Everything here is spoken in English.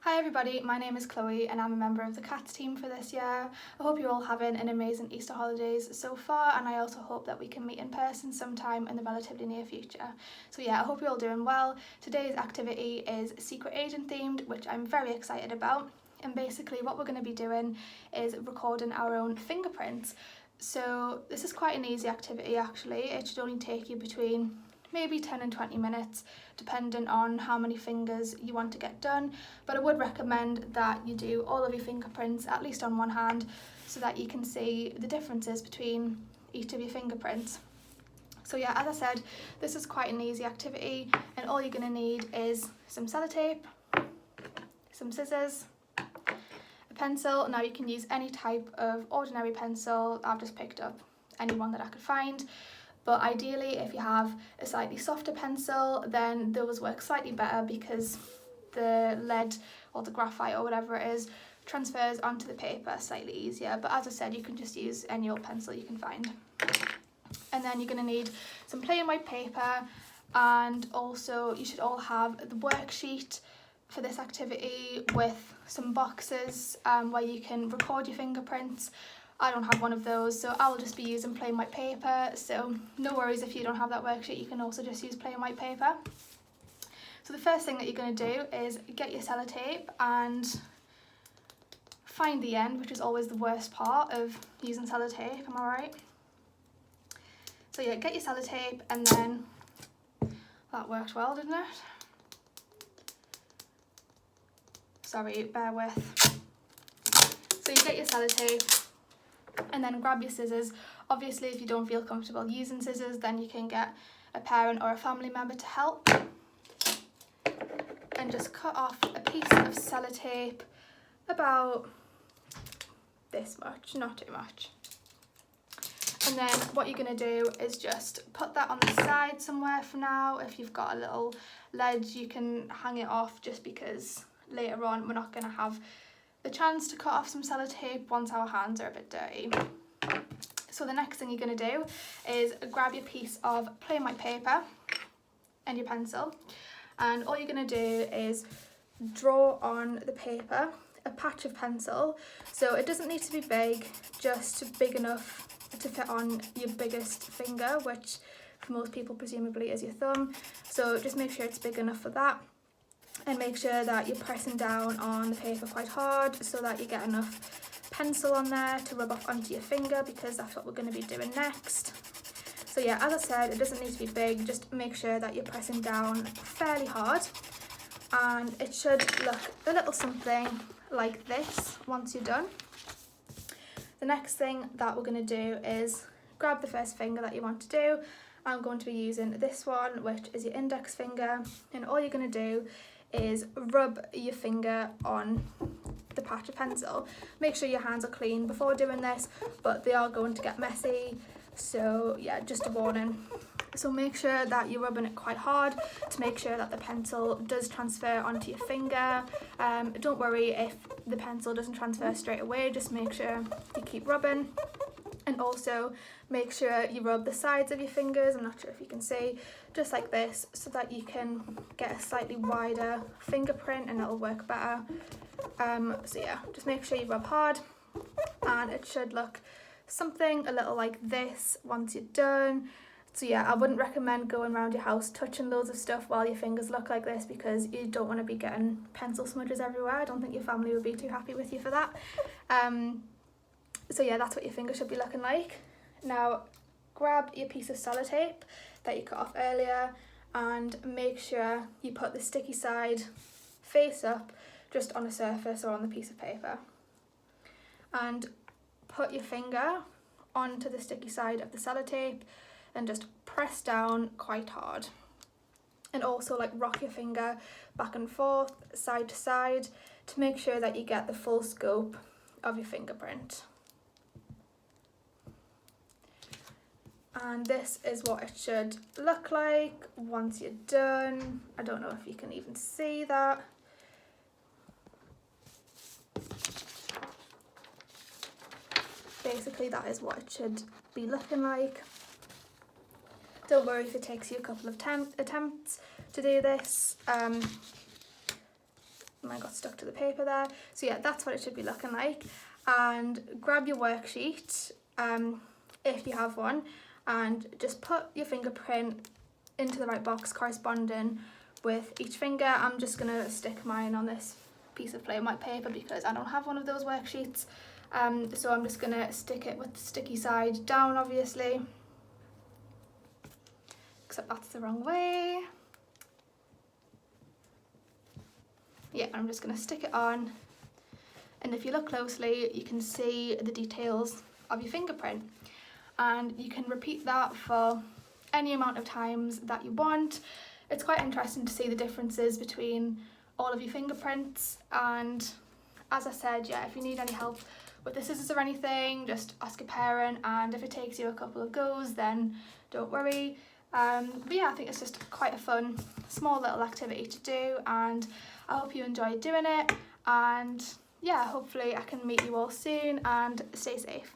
Hi everybody, my name is Chloe and I'm a member of the CATS team for this year. I hope you're all having an amazing Easter holidays so far, and I also hope that we can meet in person sometime in the relatively near future. So yeah, I hope you're all doing well. Today's activity is secret agent themed, which I'm very excited about. And basically what we're going to be doing is recording our own fingerprints. So this is quite an easy activity actually. It should only take you between maybe 10 and 20 minutes depending on how many fingers you want to get done, but I would recommend that you do all of your fingerprints at least on one hand so that you can see the differences between each of your fingerprints. So yeah, as I said, this is quite an easy activity and all you're going to need is some sellotape, some scissors, a pencil. Now you can use any type of ordinary pencil. I've just picked up any one that I could find. But ideally, if you have a slightly softer pencil, then those work slightly better because the lead or the graphite or whatever it is transfers onto the paper slightly easier. But as I said, you can just use any old pencil you can find. And then you're going to need some plain white paper, and also you should all have the worksheet for this activity with some boxes where you can record your fingerprints. I don't have one of those, so I'll just be using plain white paper, so no worries if you don't have that worksheet, you can also just use plain white paper. So the first thing that you're going to do is get your sellotape and find the end, which is always the worst part of using sellotape, am I right? So yeah, get your sellotape, and then that worked well, didn't it? Sorry, bear with. So you get your sellotape and then grab your scissors. Obviously, if you don't feel comfortable using scissors, then you can get a parent or a family member to help. And just cut off a piece of sellotape about this much, not too much. And then what you're going to do is just put that on the side somewhere for now. If you've got a little ledge, you can hang it off, just because later on we're not going to have the chance to cut off some sellotape once our hands are a bit dirty. So the next thing you're going to do is grab your piece of plain white paper and your pencil, and all you're going to do is draw on the paper a patch of pencil. So it doesn't need to be big, just big enough to fit on your biggest finger, which for most people presumably is your thumb. So just make sure it's big enough for that. And make sure that you're pressing down on the paper quite hard so that you get enough pencil on there to rub off onto your finger, because that's what we're going to be doing next. So yeah, as I said, it doesn't need to be big, just make sure that you're pressing down fairly hard, and it should look a little something like this once you're done. The next thing that we're going to do is grab the first finger that you want to do. I'm going to be using this one, which is your index finger, and all you're going to do is rub your finger on the patch of pencil. Make sure your hands are clean before doing this, but they are going to get messy, so yeah, just a warning. So make sure that you're rubbing it quite hard to make sure that the pencil does transfer onto your finger. Don't worry if the pencil doesn't transfer straight away, just make sure you keep rubbing. And also make sure you rub the sides of your fingers, I'm not sure if you can see, just like this, so that you can get a slightly wider fingerprint and it'll work better. So yeah, just make sure you rub hard, and it should look something a little like this once you're done. So yeah, I wouldn't recommend going around your house touching loads of stuff while your fingers look like this, because you don't want to be getting pencil smudges everywhere. I don't think your family would be too happy with you for that. So yeah, that's what your finger should be looking like. Now grab your piece of sellotape that you cut off earlier and make sure you put the sticky side face up just on a surface or on the piece of paper. And put your finger onto the sticky side of the sellotape and just press down quite hard. And also like rock your finger back and forth, side to side, to make sure that you get the full scope of your fingerprint. And this is what it should look like once you're done. I don't know if you can even see that. Basically, that is what it should be looking like. Don't worry if it takes you a couple of attempts to do this. and I got stuck to the paper there. So yeah, that's what it should be looking like. And grab your worksheet, if you have one, and just put your fingerprint into the right box corresponding with each finger. I'm just gonna stick mine on this piece of plain white paper because I don't have one of those worksheets. So I'm just gonna stick it with the sticky side down, obviously, except that's the wrong way. Yeah, I'm just gonna stick it on, and if you look closely you can see the details of your fingerprint, and you can repeat that for any amount of times that you want. It's quite interesting to see the differences between all of your fingerprints, and as I said, yeah, if you need any help with the scissors or anything, just ask a parent, and if it takes you a couple of goes then don't worry. But yeah, I think it's just quite a fun small little activity to do, and I hope you enjoyed doing it, and yeah, hopefully I can meet you all soon, and stay safe.